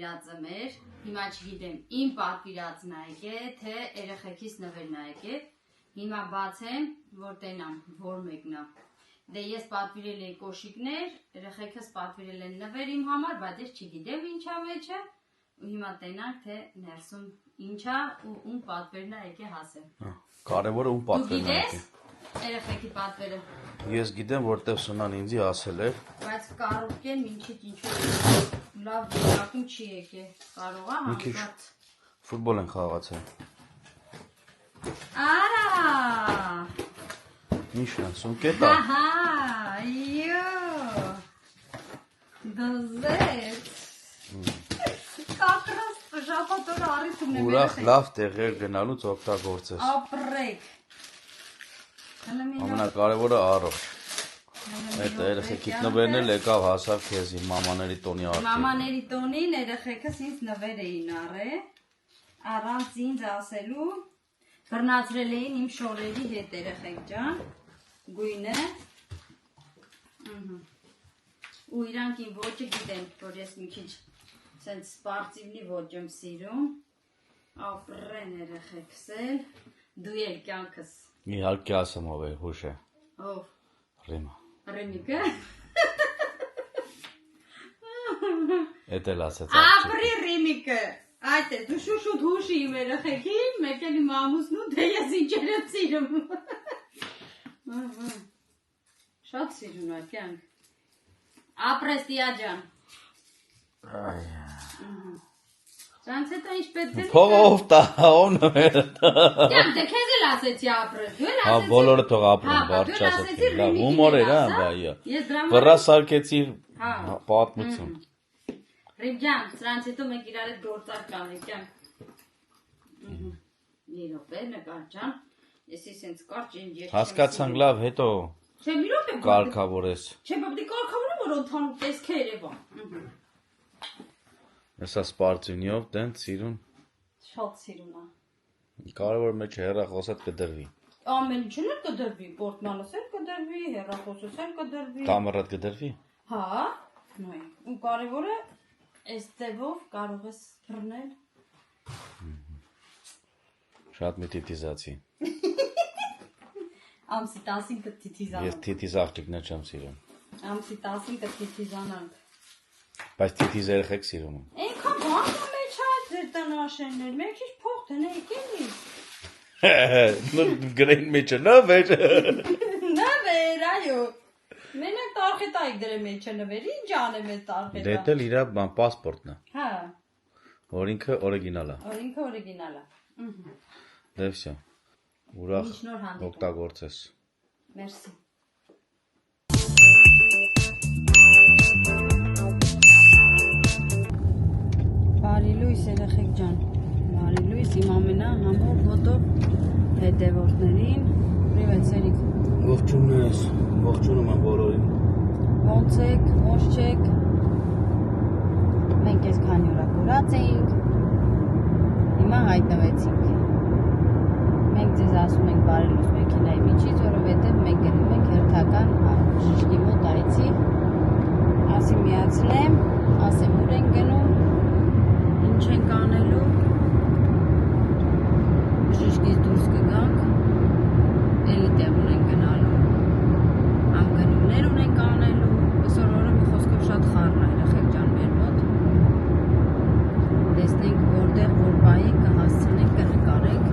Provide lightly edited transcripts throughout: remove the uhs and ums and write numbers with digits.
պատվիրածը մեր, հիմա չգիտեմ, իմ պատվիրածն այգ է, թե երեխեքիս նվերն այգ է, հիմա բացեմ, որ տենամ, որ մեկն է։ Դե ես պատվիրել էի կոշիկներ, երեխեքս պատվիրել են նվեր իմ համար, բայց ես չգիտեմ ինչա մեջը, ու հիմա տենանք, թե ներսում ինչա ու ում պատվերն է եկե հասեմ։ Կարևորը ում պատվերն է եկե։ Երեխեքի պատվերը։ Ես գիտեմ, որտեղ Սոնան ինձի ասել է։ Բայց կարող են մինչև ինչու լավ դեպքում չի եկե։ Կարող է հանկարծ ֆուտբոլ են խաղացել։ Արա։ Ինչն է, սունկետ է։ Ահա, յո։ Դզեց։ Կակրած շաբաթօրը առիթ ունեմ։ Ուրախ լավ տեղեր գնալուց օգտագործես։ Ապրեք։ Ամենակարևորը առողջ։ Այդ երեխեքիդ նվերն էլ եկավ հասավ քեզի մամաների տոնի արդի։ Մամաների տոնին երեխեքս ինձ նվեր էին առել, առանց ինձ ասելու, բռնացրել էին իմ շորերի հետ երեխեք ջան, գույնը, ու իրանք իմ ոճը գիտեն, որ ես մի քիչ սենց սպարտիվնի ոճ եմ սիրում, ապրեն երեխեքս էլ, դու էլ կյանքս։ Իհարկե ասեմ ով է, հուշ է։ Ով։ Ռիմա։ Ռեմիկը։ Էդ էլ ասեց Ապրի Ռեմիկը։ Այդ է, դու շուշուտ հուշի իմ երեխեքին, մեկ էլ իմ ամուսնու, թե ես ինչեր եմ սիրում։ Շատ սիրուն է կյանք։ Ապրես տիա ջան։ Սրանց հետո ինչ պետք է։ Փողով տա, ով նվերը տա։ Կյանք, դե քեզ էլ ասեցի ապրես, դու էլ ասեցի։ Հա, բոլորը թող ապրեն, բարդ չասեցի, լավ, հումոր էր, հա, բայա։ Վրա սարկեցի պատմություն։ Ռիմ ջան, սրանց հետո մենք իրար հետ գործար կանենք, կյանք։ Մի րոպե, նկար ջան, եսի սենց կարճ ինչ ես չեմ։ Հասկացանք լավ, հետո Չէ, մի րոպե կարգավորես։ Չէ, բաբդի կարգավորում, որ ընդհանուր տեսքը երևա։ Հեսա սպարտյունիով դեն սիրուն։ Շատ սիրուն է։ Կարևոր մեջ հեռախոսդ կդրվի։ Ամեն ինչն էլ կդրվի, պորտմանս էլ կդրվի, հեռախոսս էլ կդրվի։ Կամերատ կդրվի։ Հա, նույն։ Ու կարևորը այս ձևով կարող ես բռնել։ Շատ մի թիթիզացի։ Ամսի 10-ին կթիթիզանանք։ Ես թիթիզ աղջիկներ չեմ սիրում։ Ամսի 10-ին կթիթիզանանք։ Բայց թիթիզ երեխեք սիրում եմ։ Այնքան բան է մեջ այդ ձեր տնաշեններ, մեր քիչ փող տնեիք էլի։ Գրեն մեջը նվեր։ Նվեր, այո։ Մենակ տարխետայք դրեմ մեջը նվեր, ինչ անեմ այս տարխետա։ Դե էլ իրա բան պասպորտն է։ Հա։ Օրինքը օրիգինալ է։ Օրինքը օրիգինալ է։ Դե վсё։ Ուրախ օգտագործես։ Մերսի։ Բարի լույս երեխեք ջան, բարի լույս իմ ամենահամոր ոտով հետևորդներին, պրիվետ Սերիկ։ Ողջունում եմ բոլորին։ Ոնց եք, ոնց չեք։ Մենք այս քանի օր կորած էինք, հիմա հայտնվեցինք։ Մենք ձեզ ասում ենք բարի լույս մեքենայի միջից, որովհետև մենք գնում ենք հերթական Շիշկի մոտ այցի, ասի միացնեմ, ասեմ ուր ենք գնում, ինչ ենք անելու, Շիշկից դուրս կգանք, էլի տեղ ունենք գնալու, համ գնումներ ունենք անելու, այսօր օրը մի խոսքով շատ խառն է երեխեք ջան մեր մոտ, տեսնենք որտեղ որ բայի կհասցնենք, կնկարենք,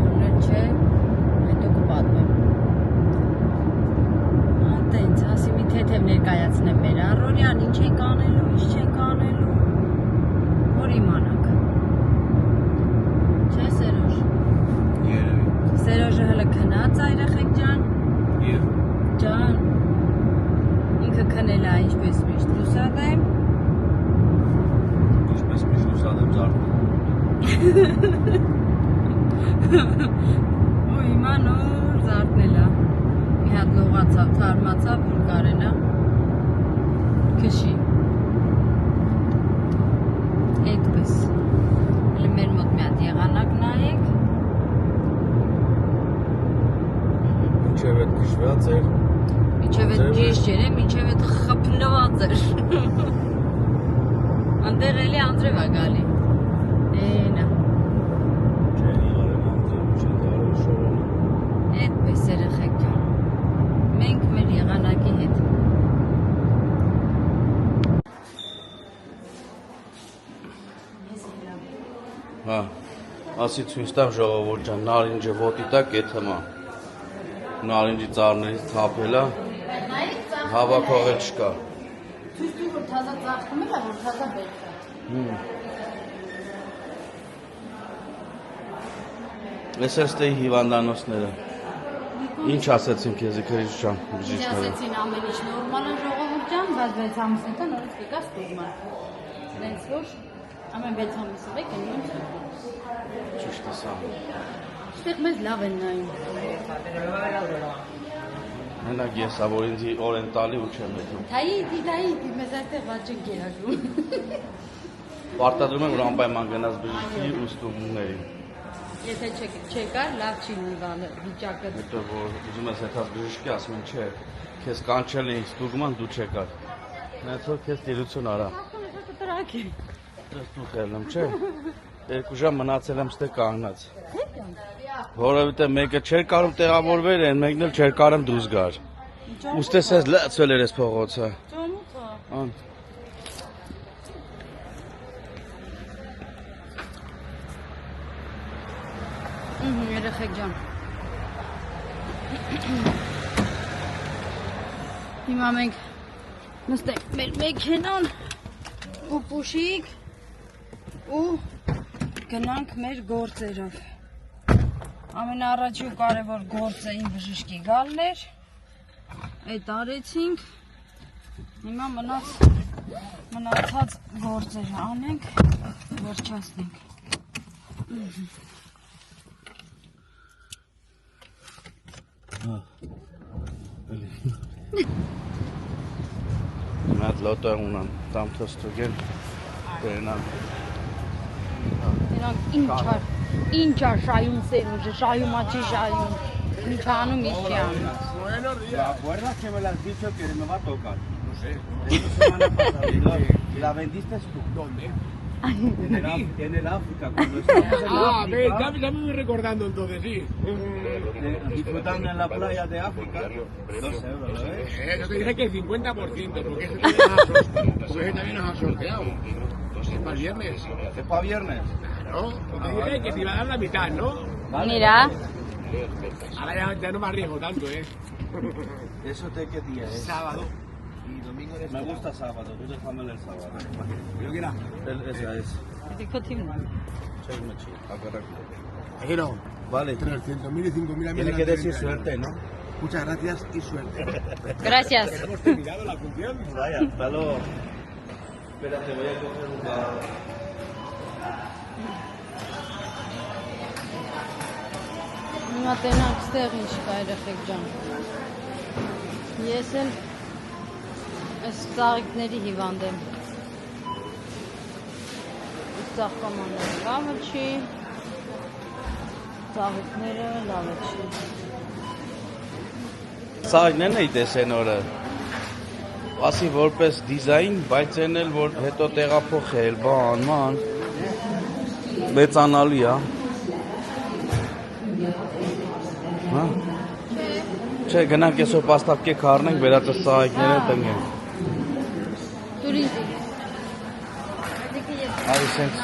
որներ չէ, հետո կպատմեմ։ Ատենց, ասի մի թեթև ներկայացնեմ մեր առօրյան, ինչ ենք անելու, ինչ չենք անելու, որ իմանանք։ Չէ Սերոժ։ Երևի։ Սերոժը հələ քնած է երեխեք ջան։ Ջան։ Ինքը քնել է ինչպես միշտ լուսադեմ։ Ինչպես միշտ լուսադեմ զարթնում։ Ու հիմա նոր զարթնել է։ Մի հատ լողացավ, թարմացավ, որ կարենա քշի։ Այդպես։ Հələ մեր մոտ մի հատ եղանակ նայեք։ Մինչև այդ քշված էր։ Մինչև այդ ճիշտ չէ, մինչև այդ խփնված էր։ Անդեղ էլի անձրև ա գալի։ Էնա։ Էդպես երեխեք ջան։ Մենք մեր եղանակի հետ։ Հա, ասի ցույց տամ ժողովուրդ ջան, նարինջը ոտի տակ է թեմա։ Նարինջի ծառներից թափելա։ Հավաքող էլ չկա։ Ցույց տուր որ թազա ծաղկում է, որ թազա բերք է։ Ես էստեի հիվանդանոցները։ Ինչ ասեցին քեզի քրիչ ջան, բժիշկները։ Ասեցին ամեն ինչ նորմալ է ժողովուրդ ջան, բայց 6 ամսից հետո նորից կգա ստուգման։ Դենց որ ամեն 6 ամսի մեկ են նույն ստուգման։ Ճիշտ է սա։ Այստեղ մեզ լավ են նայում։ Մենակ ես ա որ ինձ օրենտալի ու չեմ եթում։ Թայիդի, մեզ այստեղ վաճենք է հագում։ Պարտադրում եմ որ անպայման գնաս բժշկի ու ստուգումների։ Եթե չեկար, լավ չի նիվանը, վիճակը։ Հետո որ ուզում ես հետած բժշկի ասում են չէ, քեզ կանչել էին ստուգման դու չեկար։ Հետո քեզ տիրություն արա։ Տրակ է։ Ես դու խելում չէ։ 2 ժամ մնացել եմ ստե կանգնած։ Որովհետեւ մեկը չէր կարող տեղավորվել են, մեկն էլ չէր կարող դուրս գար։ Ուստես ես լացվել էր այս փողոցը։ Ճոմուտը։ Ան։ Երեխեք ջան։ Հիմա մենք նստենք մեր մեքենան ու պուշիկ ու գնանք մեր գործերով։ Ամենաառաջի ու կարևոր գործը իմ բժշկի գալն էր։ Այդ արեցինք։ Հիմա մնացած գործերը անենք, վերջացնենք։ Մատ լոտո ունան, տամ թստուգեն, բերնան։ Ինչ ա շայում սերուժը, շայում ա չի շայում, ինչ անում, ինչ չի անում։ ¿Recuerdas que me lo has dicho que me va a tocar? No sé. Esta semana pasada. ¿La vendiste tú? ¿Dónde? En el África, cuando estábamos en África. Ya me voy recordando entonces, sí. Disfrutando en la playa de África. 2 euros, ¿lo ves? Yo te dije que el 50%, porque ese también nos ha sorteado. Es para el viernes. ¿Es para viernes? Claro, te dije que te iba a dar la mitad, ¿no? Mira, Ahora ya no me arriesgo tanto, ¿eh? ¿Eso de qué día es? Sábado y domingo de Me gusta sábado, tú déjame el sábado. Yo quiera. Esa es. Aquí no. Vale. 300.000 y 5.000 Tiene que decir suerte, ¿no? Muchas gracias y suerte. gracias. Hemos terminado la función. Vaya, hasta luego. Espérate, voy a coger un lado. Հիմա տենանք ստեղ ինչ կա երեխեք ջան։ Ես էլ այս ծաղիկների հիվանդ եմ։ Ծաղկամանները լավը չի, ծաղիկները լավը չի։ Ծաղիկներն էի տեսեն օրը։ Ասի որպես դիզայն, բայց են էլ որ հետո տեղափոխել, բան, մեծանալի է։ Հա։ Չէ, գնանք այսօր պաստապկե քառնենք, վերածած ծաղիկները տնենք։ Դուր ինձ։ Արի սենց։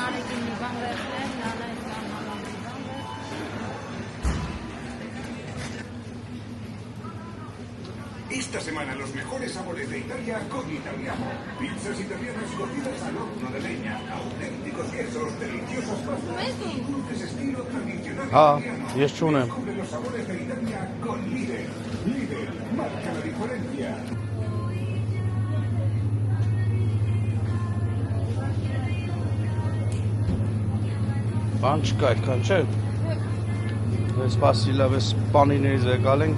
Esta semana los mejores sabores de Italia con Italiano. Pizzas italianas cocidas al horno de leña, auténticos quesos, deliciosas pastas y dulces estilo tradicional italiano. Ես չունեմ։ Descubre los sabores de Italia con Lidl. Lidl marca la diferencia. Բան չկա այդքան, չէ։ Ես սպասի լավ ես պանիներից եկալ ենք։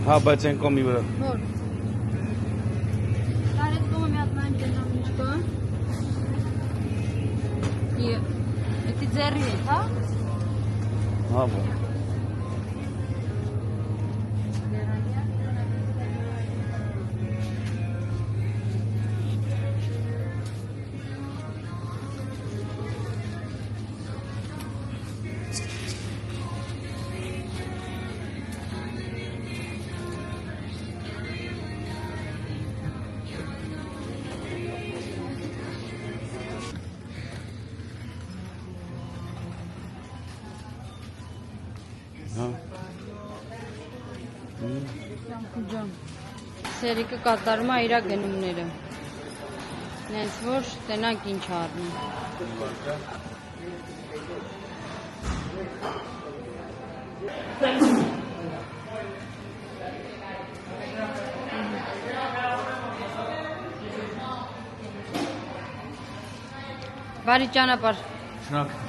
Հա, բայց են կոմի վրա։ Որ։ Տարեց կոմը մի հատ ման գնամ ինչ կա։ Էդի ձեռի է, հա։ Հա, բա։ Հա։ Ջան։ Սերիկը կատարում է իր գնումները։ Նենց որ տենանք ինչ առնում։ Բարի ճանապարհ։ Շնորհակալ։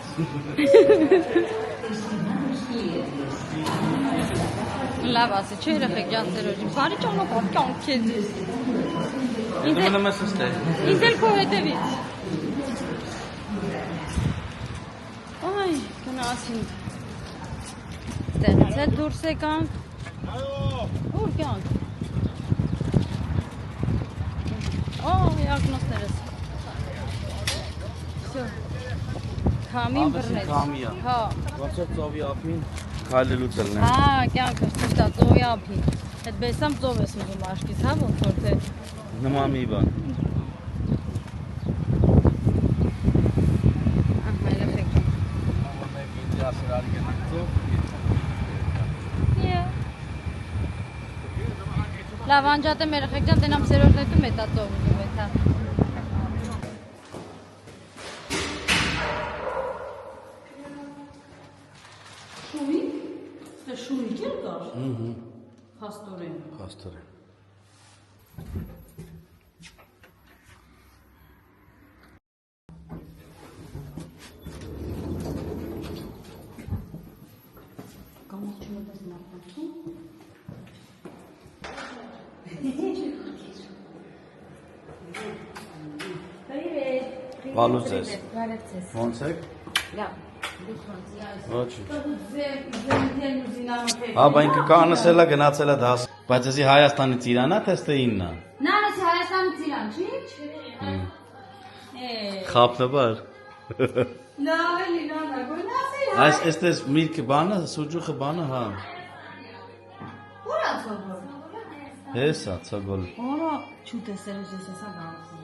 Լավ ասի, չէ երեխեք ջան ծերոջի։ Բարի ճանապարհ կյանք քեզ։ Դու մնում ես ստե։ Ինձ էլ քո հետևից։ Այ, գնացին։ Ստեղից էլ դուրս եկանք։ Ուր կյանք։ Ակնոցներս։ Всё։ Քամին բռնեց։ Քամիա։ Հա։ Ոնց է ծովի ափին քայլելուց ելնեմ։ Հա, կյանքը ճիշտ է, ծովի ափին։ Այդ բեսամ ծով ես ուզում աշկից, հա ոնց որ թե։ Նման մի բան։ Ահա, երեխեք։ Լավ, անջատեմ երեխեք ջան, տենամ սերորդետում էտա ծով ուզում էտա։ Շումիկ? Ստե շումիկ էլ կար։ Փաստորեն։ Փաստորեն։ Կամոց չմտես նախնացում։ Բալուց ես։ Բարև ձեզ։ Ոնց եք։ Լավ։ Դուք ոնց ես։ Ոչինչ։ Ձեր ուզինանոթ։ Հա, բա ինքը կանսել է գնացել է դաս։ Բայց էսի Հայաստանից Իրանա թե ստե իննա։ Նանես Հայաստանից Իրան, չի։ Խապնաբար։ Լավ էլի, լավ է, գոնասի։ Այս էստես միրգը բանը, սուջուխը բանը, հա։ Ուրա ծովոր։ Հեսա, ցագոլ։ Օրա չուտեսել ես հեսա գանցի։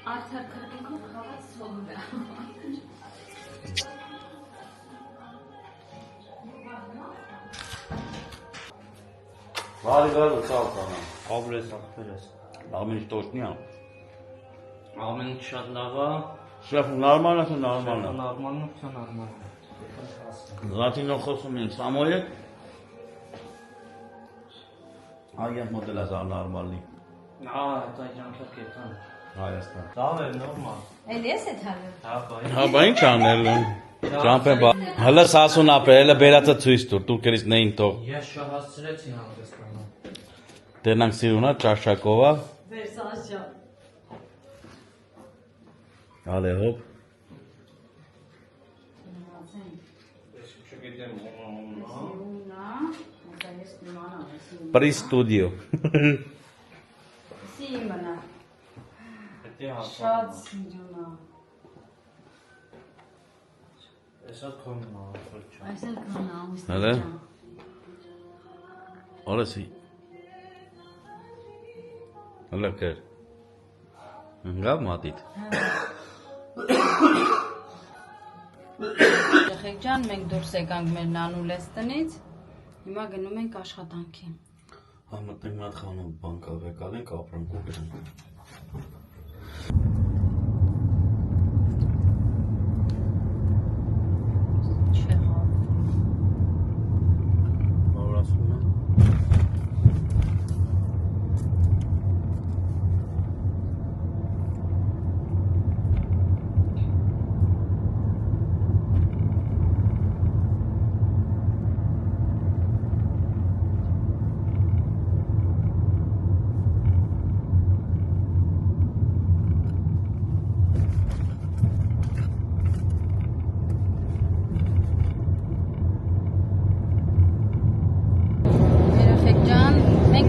Արդար քրկինքով խաղաց ծովը։ Բարի գալու ցավ կանա։ Աբրես ախպերես։ Ամեն ինչ տոշնիա։ Ամեն ինչ շատ լավ է։ Շեֆ, նորմալ է, նորմալ է։ Նորմալն է, все նորմալ։ Լատինո խոսում են, Սամոյե։ Այգեն մոդել է նորմալի։ Ա, դա ջանքեր կետան։ Հայաստան։ Լավ է, նորմալ։ Էլ ես է թալը։ Հա, բայ։ Հա, բա ինչ անել։ Ճամփե բա։ Հələ սասուն ապե, հələ բերածը ցույց տուր, տուրքերից նեին թող։ Ես շահացրեցի հանդեսկանը։ Դենանք սիրունա ճաշակովա։ Վերսաշա։ Ալե հոп։ Ես չգիտեմ ոնա։ Սիրունա, դա ես իմանամ, սիրունա։ Պրի ստուդիո։ Սիմնա։ Պետք է հասա։ Շատ սիրունա։ Էսա քոննա, ոչ։ Այսել կանա, ուստ։ Հələ։ Օրեսի։ Հələ կեր։ Հնգավ մատիտ։ Երեխեք ջան, մենք դուրս եկանք մեր նանու լեստնից։ Հիմա գնում ենք աշխատանքի։ Հա մտնենք մատ խանով բան կա, վեկալենք ապրանք ու գնանք։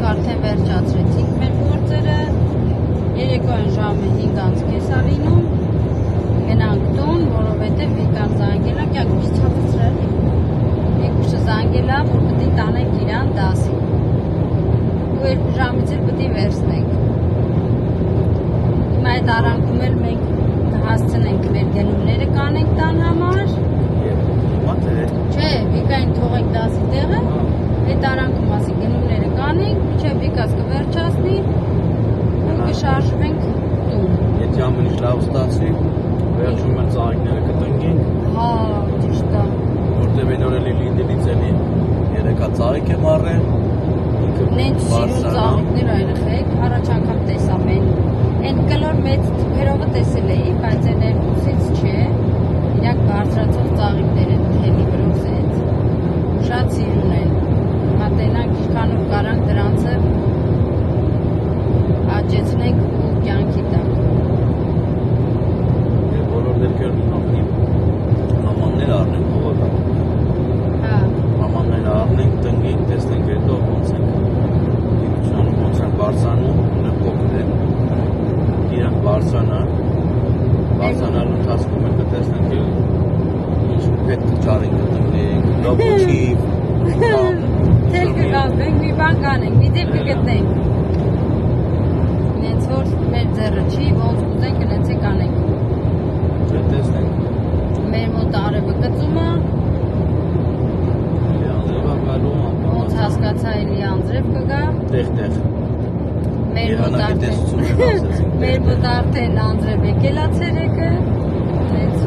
Արդեն վերջացրեցինք մեր գործերը, երեկոյան ժամը 5:30 է լինում, գնանք տուն, որովհետև Վիկան զանգել է, կյանք մի ցածրել, երկուսը զանգել է, որ պետք է տանենք իրան դասի, ու 2 ժամից էլ պետք է վերցնենք, հիմա այդ արանքում էլ մենք հասցնենք մեր գնումները կանենք տան համար, չէ, Վիկային թողենք դասի տեղը, եկած կվերջացնի ու կշարժվենք տուն։ Եթե ամեն ինչ լավ ստացի, վերջում են ծաղիկները կտնկենք, Հա, ճիշտ է։ որտև այն օրելի լիդելից էլի երեքա ծաղիկ եմ առել, Նենց սիրուն ծաղիկներ այրխեք, առաջ անգամ տեսամ են կլոր մեծ թփերովը տեսել էի, բայց այն երկուսից չէ, իրանք բարձրացող ծաղիկներ են թելի բրոզեց, շատ սիրուն են, մատենանք իշխանով կարանք դրանցը աճեցնենք ու կյանքի տանք։ Եվ բոլոր դեպքերում ամաններ առնենք հողոտ, Հա, ամաններ առնենք, տնգենք, տեսնենք հետո ոնց ենք իրությունում ոնց են բարձանում, ունեն փոքր են, իրանք բարձանալու ընթացքում ենք կտեսնենք ինչ պետք կճարենք կտնկենք, լոբոչի, թել կգանվենք, մի բան կանենք, մի դեպ կգտնենք։ Նենց որ մեր ձեռը չի, ոնց կուզենք նենց է կանենք։ տեսնենք, Մեր մոտ արևը կծումը, էլի անձրևա գալու, ոնց հասկացա էլի անձրև կգա, տեղ, մեր մոտ եղանակի տեսություններ ասեցինք, Մեր մոտ արդեն անձրև եկել է ցերեկը, նենց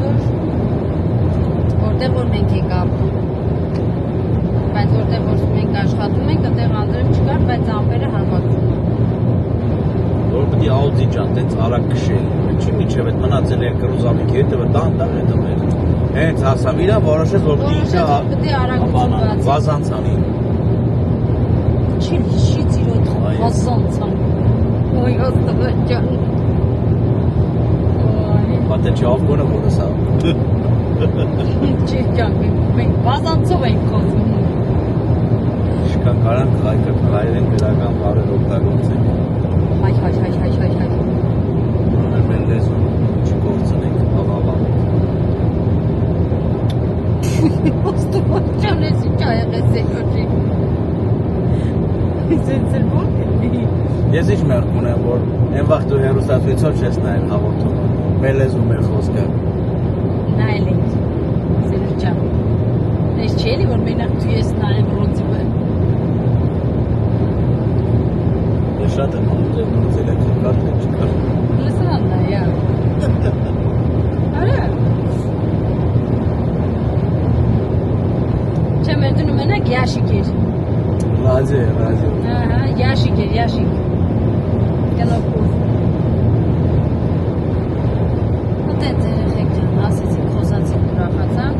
որտեղ որ մենք ենք ապրում։ Բայց որտեղ որ մենք աշխատում ենք, այդտեղ անձրև չկար, բայց ամպերը հարվածում։ որ պիտի աուդի ջան, տենց արագ կշեի, չի միջև այդ մնացել երկրու զամիքի հետևը տան հետը մեր, հենց հասավ իրա որոշեց, որ Պետք է արագություն բացի։ վազանցանի, Չի ծիրոտ հասանցան։ Ոյ ոստվաճան։ պատե չի ավկոնը որս հա, Չի կյանք, մենք բազանցով ենք խոսում։ շկան կարան հայրեն գրական բարեր օգտագործենք, Հայ։ աներ մեր լեզուն չկործնենք, հավավա, Ոստվաճան ես ինչ այղես է կոչի։ Սենցել ոնք է։ ես ինչ մերկ ունեմ, որ են վաղ դու հերուստացույցով չես նայել հաղորդումը, մեր լեզու մեր խոսքը, Նայել ենք, Սերուջան։ Ես չի էլի, որ մենակ դու ես նայել ռոծիվը։ ես շատ եմ անձրև նորցել եմ չկար, թե չկար, Լսան նայա։ Արա։ Չէ, մեր դնում մենակ ящик էր։ ռադիո, Ահա, ящик էր, ящик։ Կնոպով։ Ուտեց երեխեք ջան, ասեցիք, խոսացիք, ուրախացանք։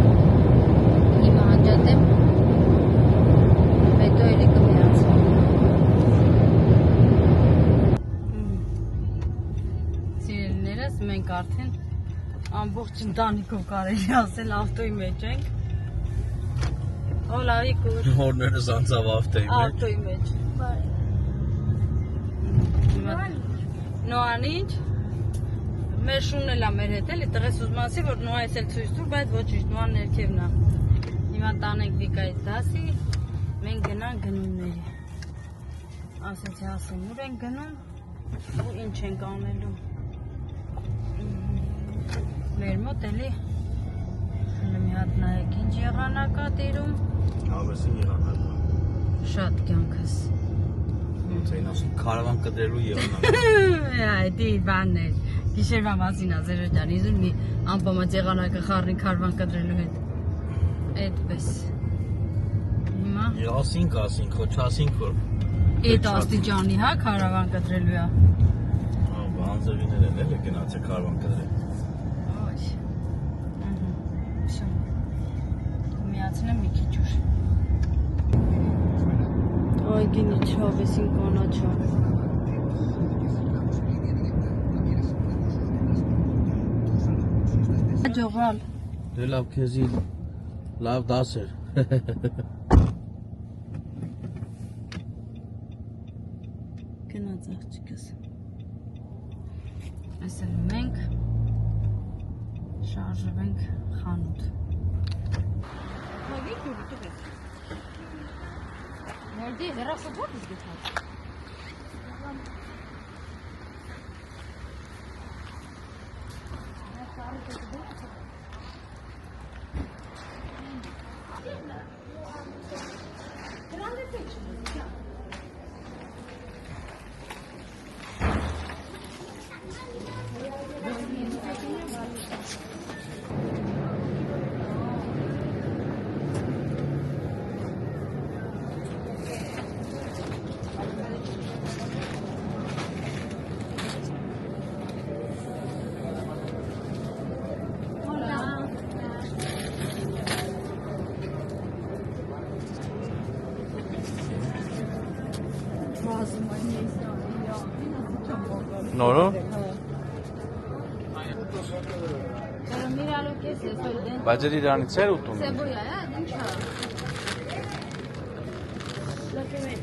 Հիմա անջատեմ։ Հետո էլի կմիացվեմ։ Սիրելիներս, մենք արդեն ամբողջ ընտանիքով կարելի ասել ավտոյի մեջ ենք։ Օլավի կուր։ հորներս անցավ ավտեի մեջ, Ավտոյի մեջ։ Նոան ինչ։ Մեր շունն էլ է մեր հետ էլի, տղես ուզում ասի, որ Նոայս էլ ցույց տուր, բայց ոչինչ, Նոան ներքևն է։ Հիմա տանենք Վիկայից դասի, մենք գնանք գնումների։ Ասեցի ասեմ, ուր ենք գնում ու ինչ ենք անելու։ Մեր մոտ էլի մի հատ նայեք ինչ եղանակա տիրում։ ավեսին եղանակ, Շատ կյանքս։ ոնց էին ասում, կարավան կդրելու եղանակ, Այդի բաններ։ Գիշերվա մասին է Զերո ջան, իզուր մի անպամած եղանակը խառնի քարվան կտրելու հետ։ Այդպես։ Հիմա ասինք, ոչ ասինք, որ այդ աստիճանի, հա, քարավան կտրելու է։ անձրիներ են էլ է գնացել կարավան կդրել, Ոյ։ Շո։ Միացնեմ մի քիչ ուշ։ Այ գինի չավեսին կանաչա։ Ջողալ։ դե լավ քեզի լավ դաս էր, Գնաց աղջիկս։ Այսօր մենք շարժվենք խանութ։ Որտե հերասոբոտ ես գտած։ նորը։ Pero mira lo que es eso, el dentro. Բայց իրանից էր ուտում։ Cebolla, dincha. Lo que ven.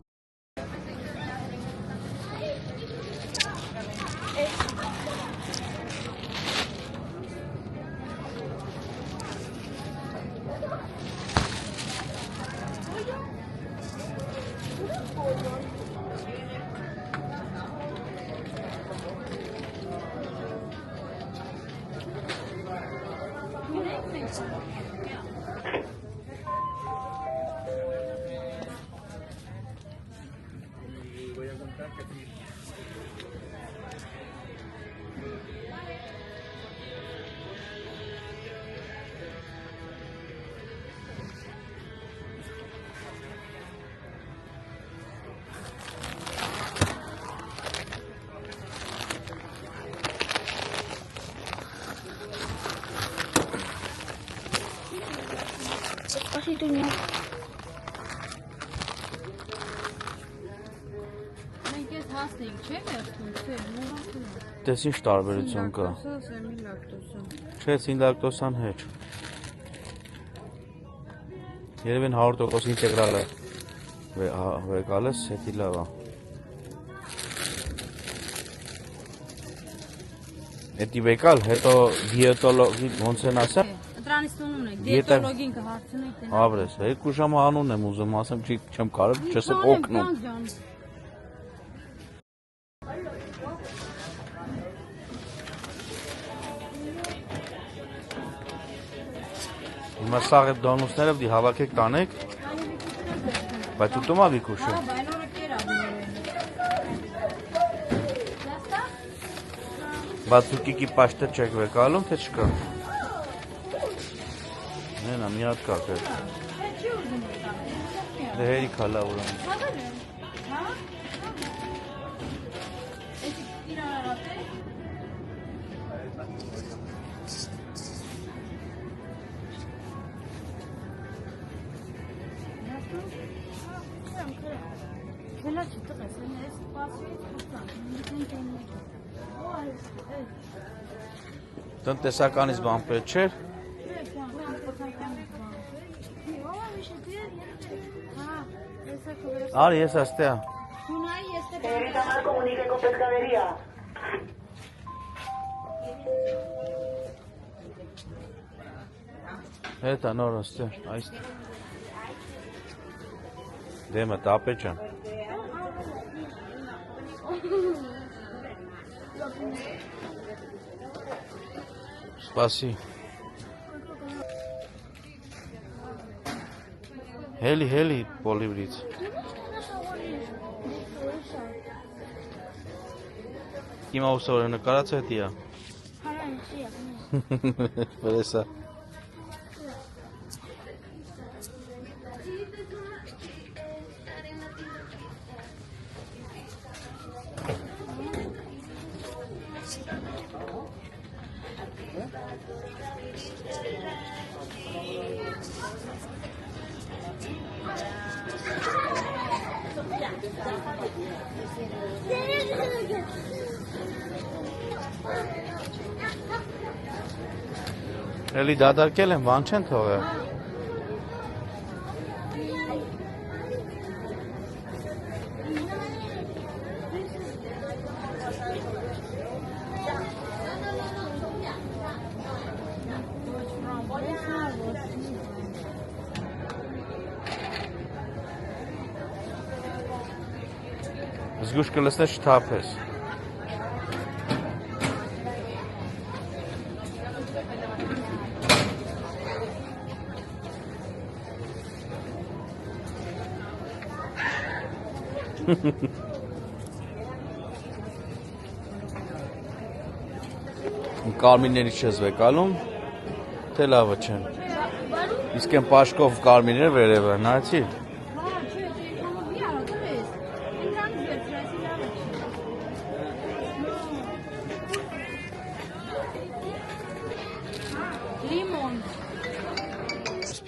Մենք ես հասնենք, չէ՞ վերցնում, չէ՞, նորացնում։ Դες ինչ տարբերություն կա։ Չէ, սինդակտոսան հետ։ Երևի 100% ինտեգրալ է։ Վեկալես հետի լավ է։ Էդի վեկալ, հետո դիետոլոգի ոնց են ասա։ Դրանից տունն է, դիետոլոգին կհարցնեք։ Ապրես, 2 ժամ անուն եմ ուզում, ասեմ չեմ կարող, չեսեմ օգնում։ Հիմա սաղ այդ դոնուսները պիտի հավաքեք տանեք, բայց ուտում ա Վիկուշը։ Բացուկիկի պաշտը չեք վեկալում, թե չկա։ Նենա, մի հատ կակ է։ Դե հերի կալա ուրան։ Տնտեսականից բան պետք չէր։ Արի, ես աստեղ։ Señorita Mar, comunique con pescadería. Հետա նոր աստեղ, այստեղ։ Դեմը տապեչ եմ։ Սպասի։ Հելի պոլիվրից։ Հիմա ուսորը նկարած հետի է։ Վրեսա։ Էլի դադարկել եմ, բան չեն թողել։ Զգուշ կլսնես չթափես։ Կարմիրների չես վեկալում, թե լավը չեն։ Իսկ են պաշկով կարմիրներ վերևը, նայեցի։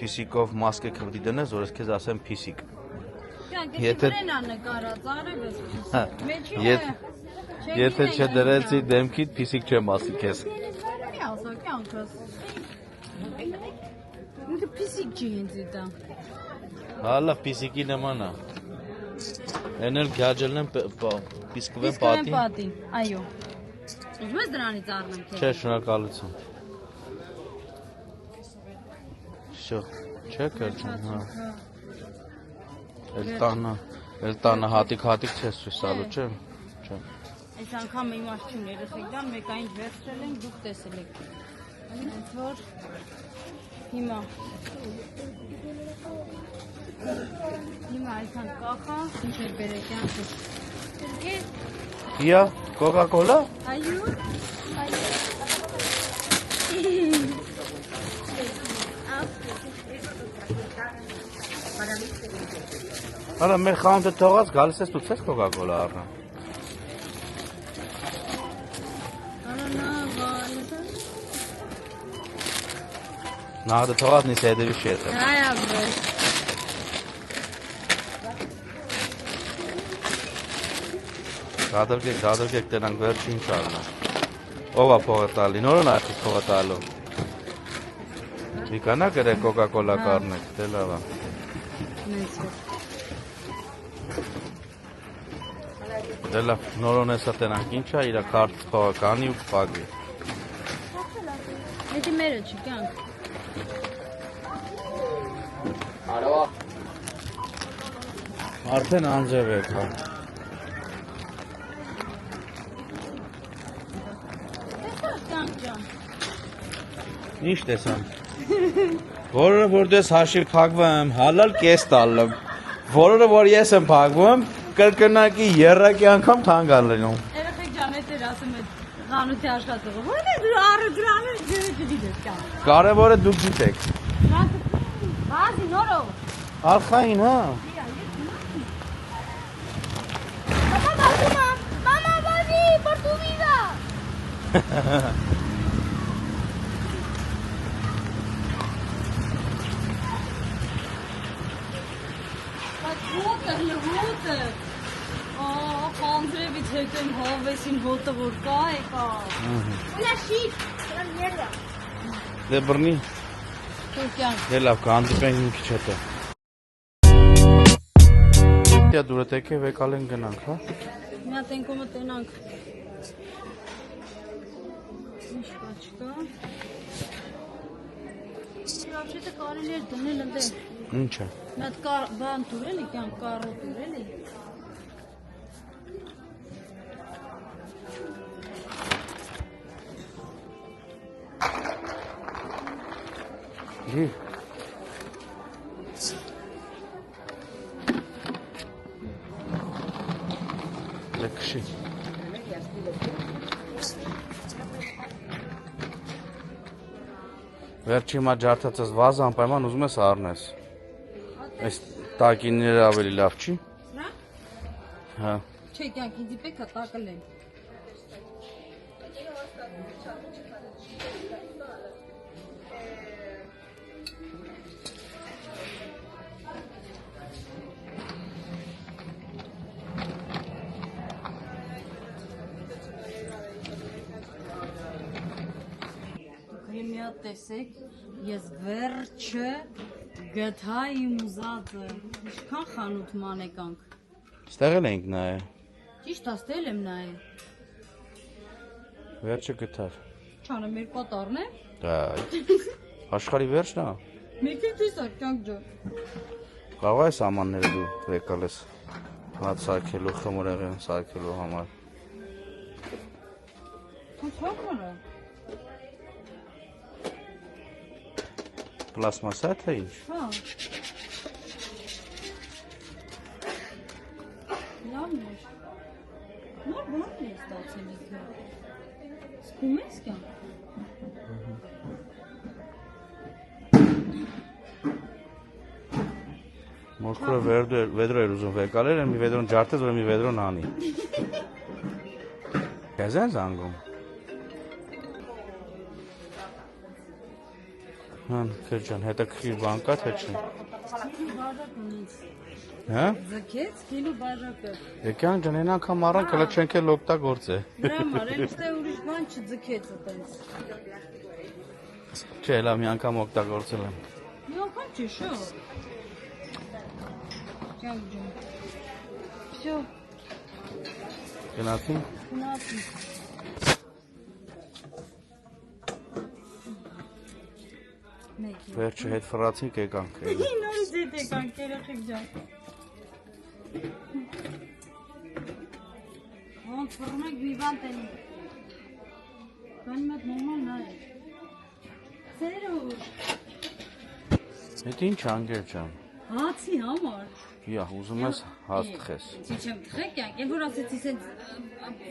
Փիսիկով մասկ եք հղդի դնես, որ ես քեզ ասեմ փիսիկ։ Եթե չդրեցի դեմքիդ, փիսիկ չեմ ասի քեզ։ Ասա կյանքս։ Ինքը փիսիկ չի ինձ դա։ Հալա փիսիկի նման է։ Էն էլ գաջելն եմ պիսկվեն պատին։ Պատին, այո։ Ուզում ես դրանից առնեմ քեզ։ Չէ, շնորհակալություն։ Շո, չէ կերչում, հա։ Էլ տանը հատիկ չես ցույց տալու, չէ։ Չէ։ Այս անգամ իմաստ չունի, երեխեքան մեկային վերցրել ենք, դուք տեսել եք։ Այնց որ հիմա այդքան կախա, ինչ էր բերեք յանքս։ Հիա, Coca-Cola։ Այո։ Արա մեր խանութը թողած գալիս ես դու ցես Coca-Cola առնա։ Նա դա թողած նի սեդեվի շետ։ Այա բրե։ Գադրգեք տենանք վերջին չարնա։ Ով է փողը տալի, նորն արդի փողը տալու։ Վիկանա կրեք Coca-Cola կառնեք, դե լավ է։ Դե լավ, նորոն էսա տենանք ինչ է, իրա կարդ փողը կանի ու կպագի։ Էդի մերը չի կյանք։ Արդեն անձև եք, հա։ Ինչ տեսան։ Որը որ դες հաշիվ փակվում, հալալ կես տալում։ Որը որ ես եմ փակվում, կրկնակի երրակի անգամ թանկ ալնում։ Երեխեք ջան, էդ էր ասում այդ խանութի աշխատողը։ Ո՞ր է դու առը դրանը գիտես կյանք։ Կարևորը դուք գիտեք։ Բազի նորով։ Արխային, հա։ Մամա բազի, por tu vida։ Հոտը։ Խանձրևից հետո եմ հավեսին հոտը որ կա եկա։ Ուլա շիտ, մերդա։ Դե բռնի։ Թուրքյան։ Դե լավ, կհանդիպենք մի քիչ հետո։ Դե դուրը տեկե վեկալ են գնանք, հա։ Մի հատ ենքոմը տենանք։ Ինչ կա չկա։ Вообще-то կարելի էր դնել ընդեղ։ Ինչ է։ Մի հատ բան տուրել է, կյանք կարո տուրել է։ Գի։ Լեքշի։ Վերջի հիմա ջարդացած վազը անպայման ուզում ես առնես։ Այս տակինները ավելի լավ չի։ Հա։ Հա։ Չէ, կյանք ինձ իպեքա տակել են։ Մի հատ տեսեք, ես վերջը գտա իմ ուզածը։ Ինչքան խանութ ման եկանք։ Ստեղ էլ ենք նայել։ Ճիշտ աստել եմ նայել։ Վերջը գտար։ Չանեմ երկու հատ առնեմ։ Դա աշխարհի վերջն է։ Մեկը տեսա կյանք ջան։ Կարող ես ամանները դու վեկալ ես։ Հատ սարքելու, խմորեղեն սարքելու համար։ Ոնց հոգնորը։ Պլաստմասա թե ինչ։ Հա։ Լավն է։ Նոր բան է ստացել ինքը։ Սկում ես կյանք։ Մոսկվա վեդրո էր ուզում վեկալել, մի վեդրոն ջարդեց, որ մի վեդրոն անի։ Քեզ են զանգում։ Հան, քերջան, հետաքրքիր բան կա թե չի։ Հա? Ձգեց քիլո բաժակը։ Եկան ջան, այն անգամ առանց հələ չենք էլ օգտագործե։ Դրա համար այստեղ ուրիշ բան չձգեց այտենց։ Չէ, լավ մի անգամ օգտագործել եմ։ Մի անգամ չի, շո։ Ջան։ Всё, Գնացին։ գնացի։ Վերջը հետ ֆրացինք եկանք։ Նորից հետ եկանք, երեխեք ջան։ Ոնց ֆռում եք մի բան տենի։ Բան մոտ նորմալ նայ։ Սերուշ։ Հետ ինչ անգեր ջան։ Հացի համար։ Իա, ուզում ես հաց տխես։ Չի չեմ տխեք յանք, էլ որ ասեցի սենց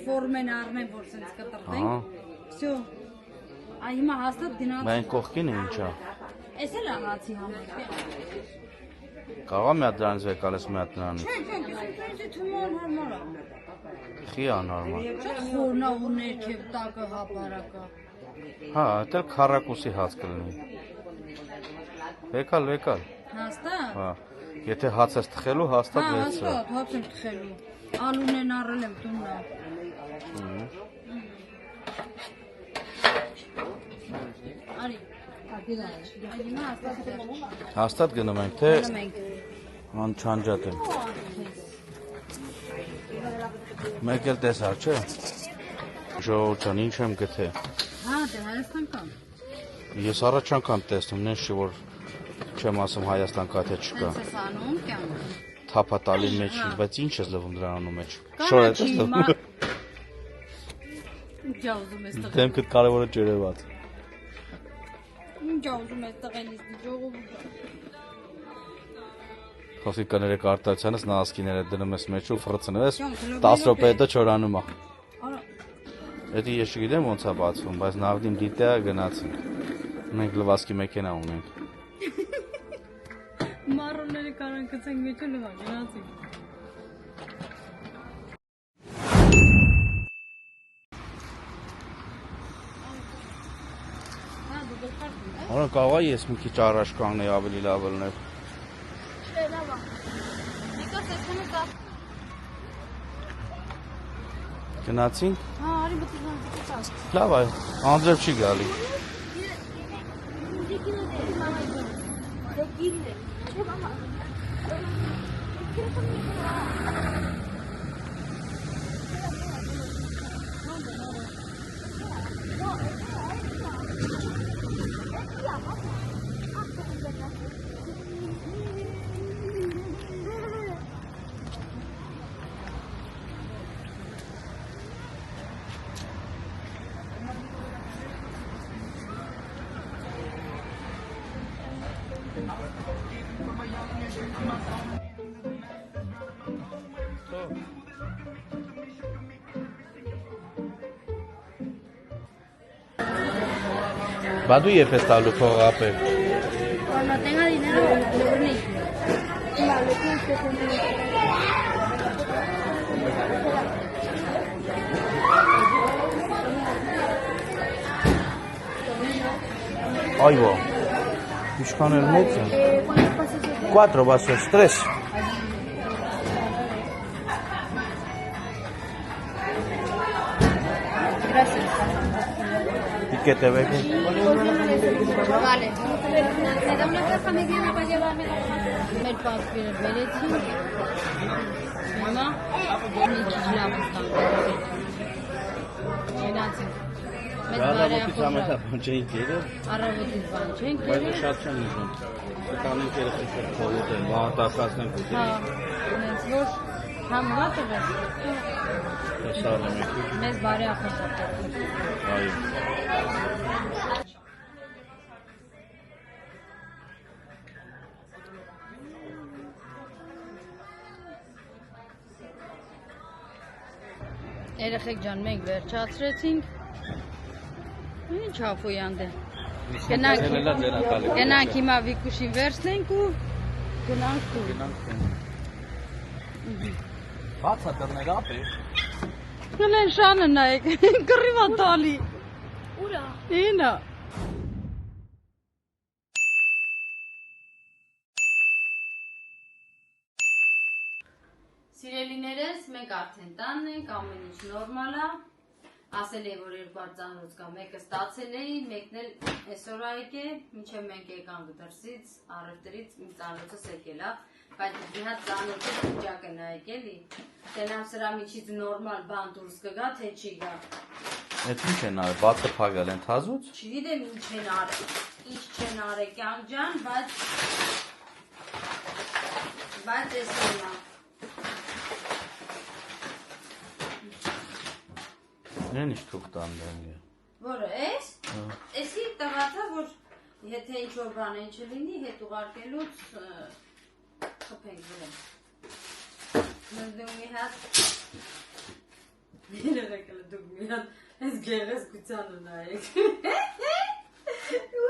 ֆորմեն առնեն, որ սենց կտրտենք։ Ահա։ Всё։ Այ հիմա հաստատ գնաց։ Բան կողքին է ինչա։ Էս էլ հացի համար։ Կարողա մի հատ դրանից եկալես մի հատ նրանից։ Չէ, թումար հարմար է։ Խի անորմալ։ Չէ, խորնա ու ներքև տակը հապարակա։ Հա, այդել քառակուսի հաց կլինի։ Եկալ։ Հաստատ։ Հա։ Եթե հաց ես թխելու, հաստատ Հա, վերցրու։ հաստատ, հաց եմ տխելու։ Ալունեն առել եմ տուննա։ Արի, հիմա հաստատ դեր։ Հաստատ գնում ենք, թե Գնում ենք։ ման չանջատ եմ։ Մեկ էլ տեսար, չէ։ Ժողովրդան, ինչ եմ գթե։ Հա, դե Հայաստան կա։ Ես առաջ անգամ տեսնում, նեն չի որ չեմ ասում Հայաստան կա թե չկա։ Տենց ես անում կյանք։ Թափատալի մեջ, բայց ինչ ես լվում դրանու մեջ։ Կանաչի Շոր ես հիմա։ լվում։ Ինչ ուզում ես տղեն։ Դեմքդ կարևորը ջերևած։ Ինչ ուզում ես տղենից ժողովուրդ։ Խոսի կներեք արտացյանս նա ասկիները դնում ես մեջ ու ֆրծնում ես Ջան, 10 րոպե հետո չորանում է։ Արա, Էդի ես չգիտեմ ոնց է բացվում, բայց նավդիմ դիտա գնացին։ Մենք լվասկի մեքենա ունենք։ մարոնները կարան գցենք մեջը լվա, գնացինք։ Հա, դու գլխարկում ես։ Որա կարող է ես մի քիչ առաջ կանգնեի ավելի լավ լիներ։ Չէ, լավ է։ Դիկոս ես խմի կա։ Գնացին։ Հա, արի բտիզան դիկոս։ Լավ այ, Անդրև չի գալի։ Բա դու երբ ես տալու փողը ապեր։ Cuando tenga dinero, lo bonito. Vale, Այո։ Ինչքան էլ մեծ է։ 4 բասոց 3։ Gracias. Piquete tebek։ Vale. ¿Me da una caja mediana para llevarme la caja? Մեր պատվերը բերեցին։ Հիմա մի քիչ լավ ստանք։ Գնացինք։ Մեծ Առավոտից բարեխոհ։ ամենա բան չէին կերել, Առավոտից բան չենք բայց կերել։ շատ չեն ուզում։ Տանենք երեխեք փողոտ են, վահատակացնենք ուզում։ Հա, հենց որ համված է։ Տեսալ եմ եկի։ Մեզ բարեխոհ։ Այո։ Երեխեք ջան, մենք վերջացրեցինք։ Ինչ հաֆոյանդ է։ Գնանք հիմա Վիկուշին վերցնենք ու գնանք ու։ Բացա դռներ ապե։ Գնան շանը նայեք, կռիվա տալի։ Ուրա։ Ինա։ Սիրելիներս, մենք արդեն տանն ենք, ամեն ինչ նորմալ է։ Ասել էի, որ երկու ծանոց կա, մեկը ստացել էի, մեկն էլ այսօր ա եկել, մինչև մենք եկանք դրսից, առևտրից, մի ծանոթս եկել է, բայց մի հատ ծանոթը վիճակը նայեք էլի, տենամ սրա միջից նորմալ բան դուրս կգա, թե չի գա։ Այդ ինչ են արել, բացը փակել են թազուց։ Չգիտեմ ինչ են արել, ինչ չեն արել կյանք ջան, բայց այսօր նա։ Նեն ինչ թուղ տան դենգը։ Որը ես? Էսի տղացա, որ եթե ինչ-որ բան են չլինի, հետ ուղարկելուց խպենք վրեն։ Դուք մի հատ դուք մի հատ ես գեղեցկությանը նայեք։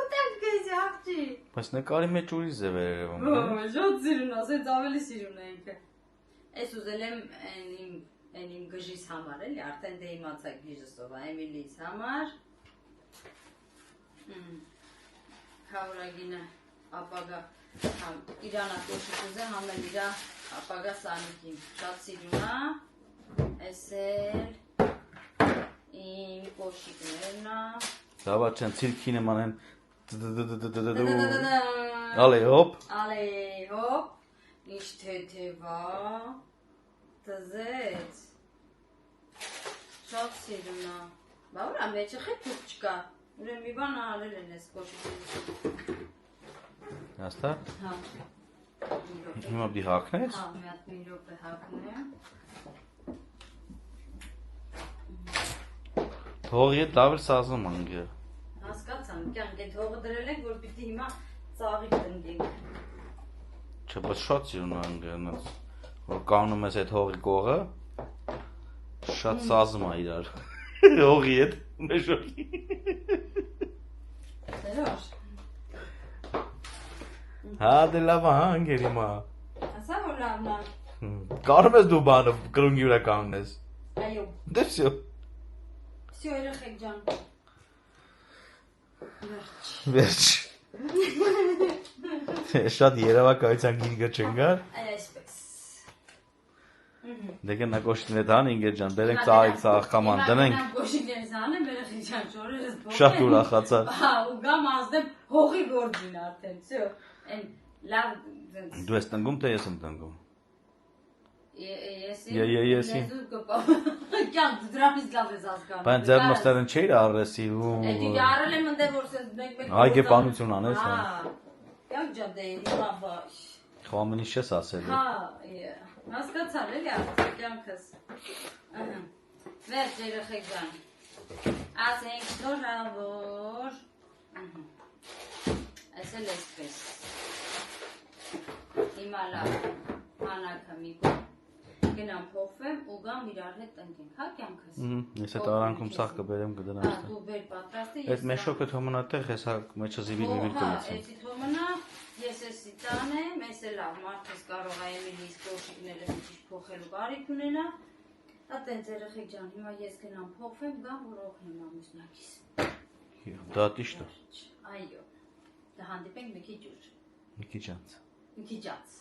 Ուտեմ կեզ աղջի։ Բայց նկարի մեջ ուրիշ է վերերևում։ Շատ սիրուն, ասենց ավելի սիրուն է ինքը։ Ես ուզել եմ իմ գժիս համար էլի, արդեն դե իմացա գիժս ով է, Էմիլիից համար։ Քավորագինը ապագա իրանա կոշիկ ուզե, համ էլ իրա ապագա սանիկին, շատ սիրուն է, ես էլ իմ կոշիկներն է։ Դավա չեն ցիրքի նման են Ալե հոպ Ինչ թեթևա Տզեց Շատ սիրուն է Բա ուրա մեջը խետուկ չկա Ուրեն մի բան արել են ես կոշիկին Հաստատ Հա Հիմա բդի հակնես Հա մի հատ մի րոպե հակնեմ Թողի հետ դավր սազում անգը Հասկացան, կյանք այդ հողը դրել ենք, որ պիտի հիմա ծաղիկ տնգենք Չէ, բայց շատ սիրուն անգը Որ կանում ես այդ հողի կողը Շատ սազում է իրար Հողի հետ մեշորի Դերոշ Հա դե լավ անգեր հիմա Ասա որ լավն է Կարում ես դու բանը կրունգի վրա կանգնես Այո Դե վсё Всё երեխեք ջան Վերջ Շատ երևակայության գիրգը չնգար Այսպես Դեկը նա կոշիկն է տան ինգեր ջան բերենք ծաղիկ կաման դնենք Կոշիկներս անեմ երեխեք ջան ճորերս Շատ ուրախացա Հա ու գամ ազդեմ հողի գործին արդեն Всё Այն լավ Դու ես տնգում թե ես եմ տնգում Եսի Եսի Կյանք դրանից լավ ես հասկանում Բայց ձեր մստերն չէիր առեսի Էդի արել եմ ընդ որ սենց մեկ Այգեպանություն անես Հա Կյանք ջան դե հիմա բաշ Խոամին ինչ ես ասել Հա հասկացալ էլի արդեն կյանքս Վերջ երեխեք ջան Ասենք շնորհավոր Այս էլ էսպես Հիմա լավ Հանակը մի կողմ Գնամ փոխվեմ ու գամ իրար հետ տնկենք, հա կյանքս Ես այդ արանքում սաղ կբերեմ կդնամ Դու բեր պատրաստի Այդ մեշոկը թոմնա տեղ ես հա մեջը զիվիլ միվիլ կլիցեմ Էսի թոմնա ես էսի տանեմ ես էլ լավ մարդս կարող է Էմիլիից կոշիկները մի քիչ փոխելու կարիք ունենա Հա տենց երեխեք ջան հիմա ես գնամ փոխվեմ գամ որ օգնեմ ամուսնակիս Դա տիշտ է Այո Դա հանդիպենք մի քիչ ուշ Մի քիչ անց Մի քիչ անց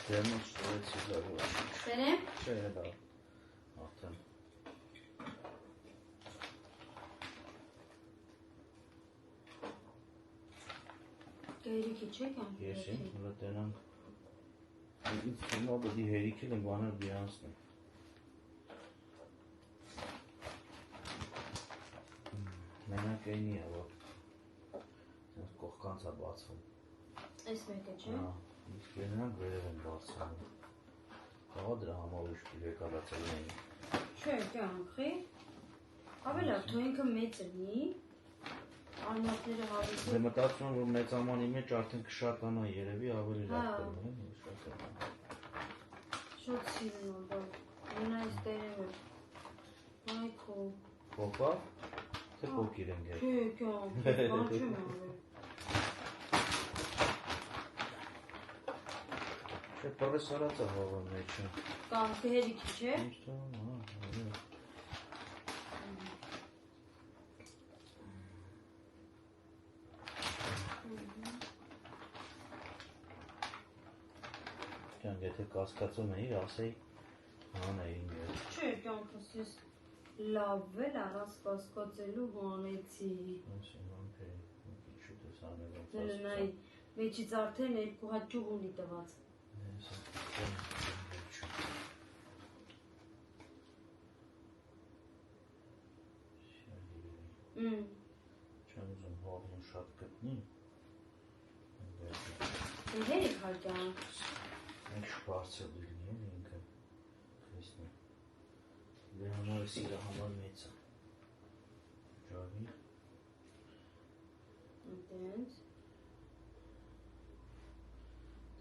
Դերն ու շտորեցի լավը Սերեմ Չէ դա Արդեն Գերիքի չէ կյանք Եսին, հլա տենանք Ինձ հիմա բդի հերիքել են բաներ դիրանցնեմ Մենակ էնի է, որ կողկանց է բացվում Այս մեկը չէ Իսկ նրանք վերև են բացվում Հաղա դրա համար ուշ եկալացել էին Չէ կյանքի Ավելի լավ թու ինքը մեծ լինի արմատները հավիտ Դե մտածում եմ, որ մեծամանի մեջ արդեն կշատանա երևի ավելի լավ կլինի, Շատ սիրուն է, բայց մենա այս տերևը։ Այ քո։ Փոփա, թե փոքիր են գեր։ Չէ, կյամ, բան չեմ արել։ Չէ, պրես արած է հողը մեջը։ Կամ կհերիքի, չէ։ Ինչ թվում, հա։ Կյանք, եթե կասկածում էի, ասեի հանեին գեր։ Չէ, կյանքս ես լավ էլ առանց կասկածելու հանեցի։ Նայ, մեջից արդեն երկու հատ ճյուղ ունի տված։ Չեմ ուզում հողն շատ գտնի։ Հերիք հարկյան։ Ինչ բարձր լինի էլ ինքը խիսնի։ Դե համար սիրա համար մեծ է։ Ջավի։ Այդենց։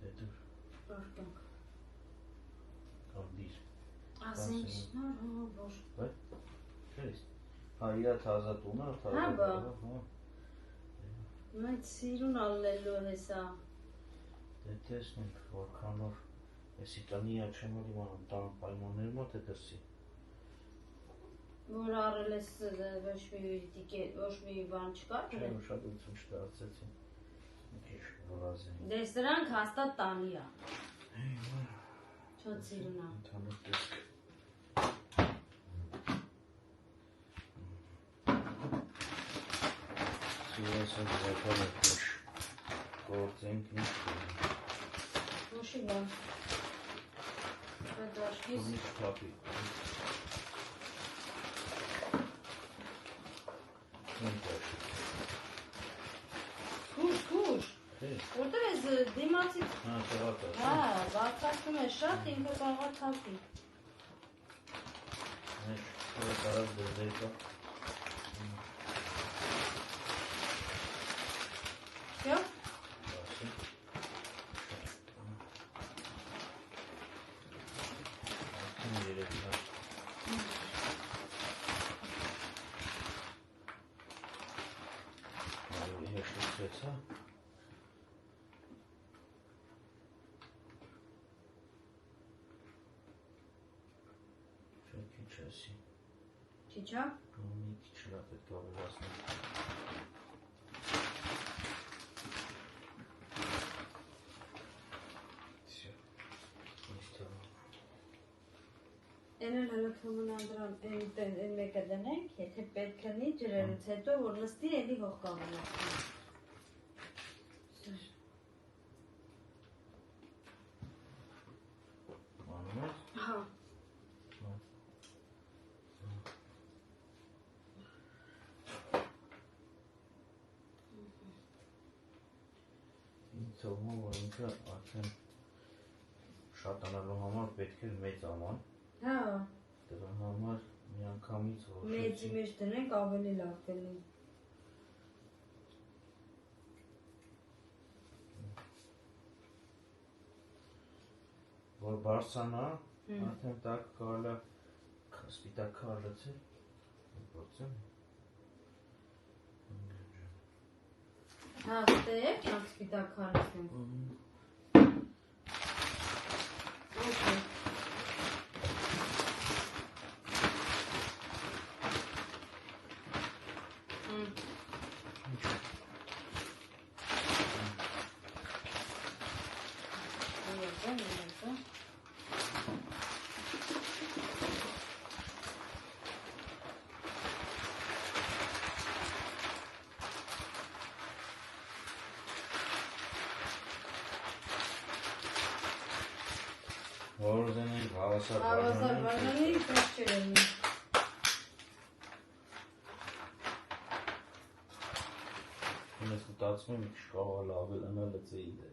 Դե դուր։ Բարկանք։ Կամ դիր։ Ասենք նոր հա որ։ Բայց չես։ Հա իրա թազա տունը, թազա։ Հա։ Մենք սիրուն ալնելու հեսա։ Դե տեսնենք որքանով էսի տանիա չեմ իմանում տան պայմաններում է թե դրսի։ Որ առել ես ոչ մի բան չկար։ Չէ, շատ ուցում չդարձեցին։ Մի քիչ վրազին։ Դե սրանք հաստատ տանի է։ Շատ սիրուն է։ Ընդհանուր տեսք։ Սիրասը ձակալ է քոշ։ Գործենք ինչ կունի։ Ոչի բան։ Այդ դաշկիս։ Ինչ կապի։ Քուշ։ Որտեղ ես դիմացից։ Հա, տեղակ է։ Հա, բացակում է շատ, ինքը կարող է թափի։ Մեջ կարած դրդեր կա։ Կյո։ Չիչա։ Մի քիչ լավ պետք է ավելացնել։ Են էլ հլքնումն անդրան են մեկը դնենք, եթե պետք լինի ջրերուց հետո, որ նստի էլի հող կավելացնի։ Անում ես։ Հա։ Թվում որ ինքը արդեն շատանալու համար պետք է մեծ աման։ Հա։ Դրա համար մի անգամից Մեջի մեջ դնենք ավելի լավ կլինի։ Որ բարձանա, արդեն տակ կարել է սպիտակ քարլացել։ Գործեմ։ Հա, ստեղ չանք սպիտակ քարացնեմ։ Okay. Որ ուզենենք հավասար բաժանի պետք չէ լինի։ Ես մտածում եմ կարող է ավելանալ լծեի դե։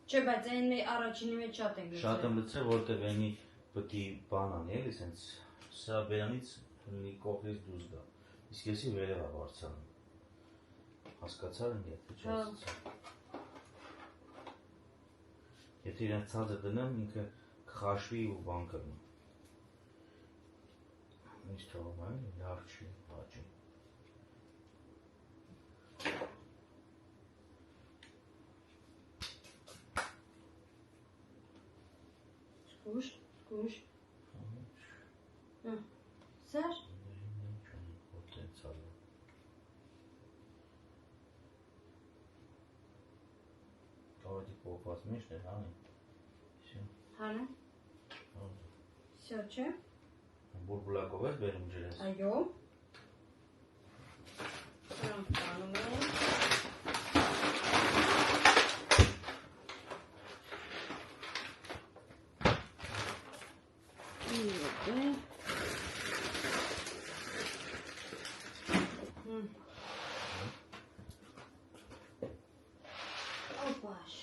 Չէ, բայց այն առաջինի մեջ շատ ենք լցել։ Շատ եմ լծել, որտեղ այնի պետք է բան անի, էլի սենց սա բերանից մի կողից դուրս գա։ Իսկ եսի վերև է բարձրանում։ Հասկացար են եթե չհասկացար։ Եթե իրեն ցածը դնեմ, ինքը կխաշվի ու բան կրնի։ Ինչ թվում է, լավ չի, հաճի։ Սկուշ։ Սեր։ Давайте попасть мишне, Ани. Все. Հանը։ Всё, չէ։ Բուրբուլակով ես բերում ջրես։ Այո։ Դրանք տանում են։ Опаш։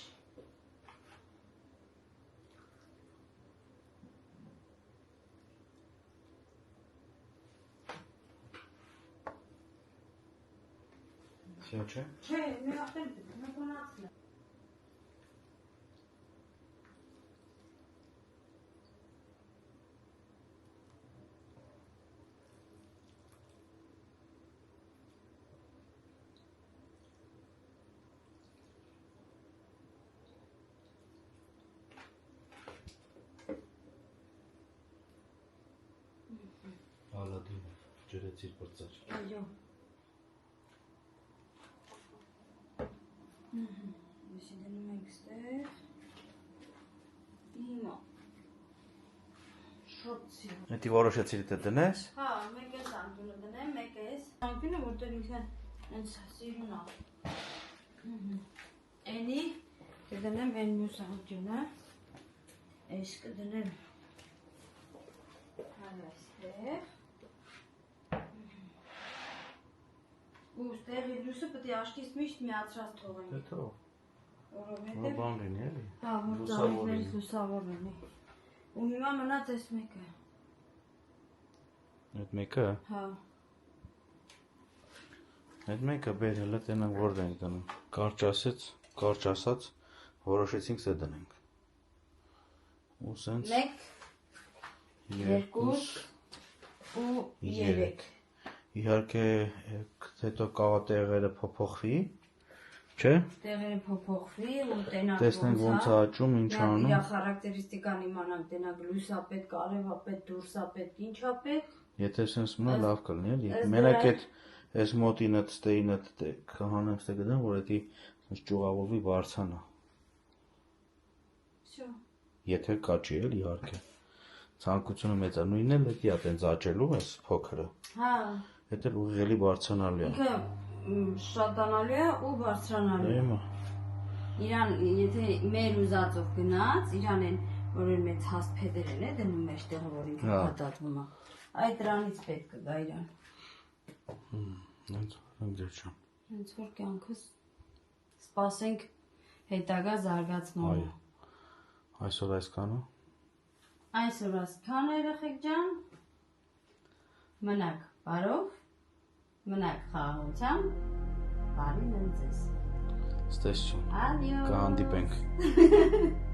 Все, չէ։ Չէ, մի հատ էլ մոտնացն է։ Ալադին ջրեցիր բրծար։ Այո։ Ուսի դնում ենք ստեղ։ Հիմա։ Շոթցի։ Էդի որոշեցիր թե դնես։ Հա, մեկ էս անկյունը դնեմ, մեկ էս։ Անկյունը որտեղ ինքը հենց սիրուն է։ Էնի կդնեմ այն մյուս անկյունը։ Այս կդնեմ։ Հալը այստեղ։ Ու ստեղի լույսը պետք է աչքից միշտ միացրած թողենք։ Դե թող։ Որովհետև Որ բան լինի էլի։ հա, որ ծաղիկներից լուսավոր լինի։ Ու հիմա մնաց այս մեկը։ Այդ մեկը։ Հա։ Այդ մեկը բեր հələ տենանք որտեղ ենք դնում։ Կարճ ասած, որոշեցինք սա դնենք։ Ու սենց 1 2 ու 3 Իհարկե հետո կարող է տեղերը փոփոխվի, չէ՞։ Տեղերը փոփոխվի ու տենակ Տեսնենք ոնց է աճում, ինչ է անում։ Իրա խարակտերիստիկան իմանանք, տենակ լույսապետ, կարևապետ, դուրսապետ, ինչապետ։ Եթե սենց մնա լավ կլինի, էլի։ Մենակ այս մոտինը, ստեինը կհանեմ ստե գտեմ, որ էդի սենց ճյուղավորվի բարձանա։ Всё։ Եթե կաճի էլ իհարկե։ Ցանկությունը մեծ է, նույնն էլ էդի է տենց աճելու էս փոքրը։ Հա։ Էդ էլ ուղղելի բարձրանալի է։ Ինքը շատանալի է ու բարձրանալի է։ Հիմա Իրան, եթե մեր ուզածով գնաց, իրան են, որ են մեծ հաստ փեդերն է դնում մեջտեղը, որ ինքը պատատվում է։ Այդ դրանից պետք կգա իրան։ Հենց ընկերչան։ Հենց որ կյանքս սպասենք հետագա զարգացմանը։ Այսօր այսքանը։ Այսօր ասքան երեխեք ջան։ Մնաք բարով, մնաք խաղաղությամբ, բարի նենց ես։ Ստեսություն։ Ադիոս։ Կհանդիպենք։